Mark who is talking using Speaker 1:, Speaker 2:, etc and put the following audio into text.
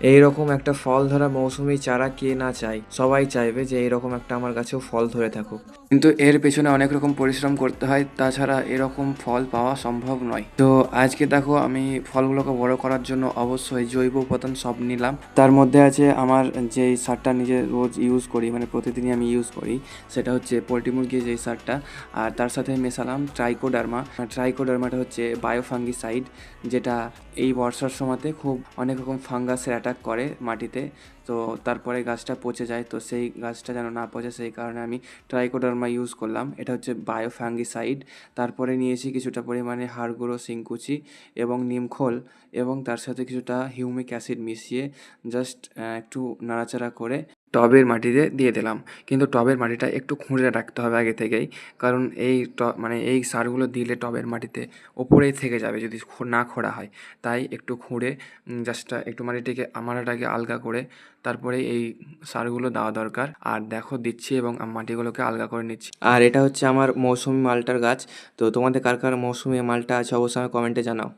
Speaker 1: এইরকম একটা ফল ধরা মৌসুমি চারা কে না চায়, সবাই চাইবে যে এরকম একটা আমার গাছেও ফল ধরে থাকুক। কিন্তু এর পেছনে অনেক রকম পরিশ্রম করতে হয়, তাছাড়া এরকম ফল পাওয়া সম্ভব নয়। তো আজকে দেখো আমি ফলগুলোকে বড় করার জন্য অবশ্যই জৈব উপাদান সব নিলাম। তার মধ্যে আছে আমার যেই সারটা নিজে রোজ ইউজ করি, মানে প্রতিদিনই আমি ইউজ করি, সেটা হচ্ছে পোলট্রি মুরগির যেই সারটা। আর তার সাথে মেশালাম ট্রাইকোডার্মা। ট্রাইকোডার্মাটা হচ্ছে বায়োফাঙ্গিসাইড, যেটা এই বর্ষার সময়তে খুব অনেক রকম ফাঙ্গাসের অ্যাটাক করে মাটিতে। তো তারপরে গাছটা পচে যায়, তো সেই গাছটা যেন না পচে সেই কারণে আমি ট্রাইকোডার্মা ইউজ করলাম। এটা হচ্ছে বায়োফাঙ্গিসাইড। তারপরে নিয়েছি কিছুটা পরিমাণে হাড় গুঁড়ো, শিংকুচি এবং নিমখোল, এবং তার সাথে কিছুটা হিউমিক অ্যাসিড মিশিয়ে জাস্ট একটু নাড়াচাড়া করে টবের মাটিতে দিয়ে দিলাম। কিন্তু টবের মাটিটা একটু খুঁড়ে রাখতে হবে আগে থেকেই, কারণ এই মানে এই সারগুলো দিলে টবের মাটিতে ওপরেই থেকে যাবে যদি না খোঁড়া হয়। তাই একটু খুঁড়ে জাস্ট একটু মাটিটাকে আলগা করে তারপরে এই সারগুলো দেওয়া দরকার। আর দেখো দিচ্ছি এবং মাটিগুলোকে আলগা করে নিচ্ছি। আর এটা হচ্ছে আমার মৌসুমি মালটার গাছ। তো তোমাদের কার কার মৌসুমি মালটা আছে অবশ্যই আমাকে কমেন্টে জানাও।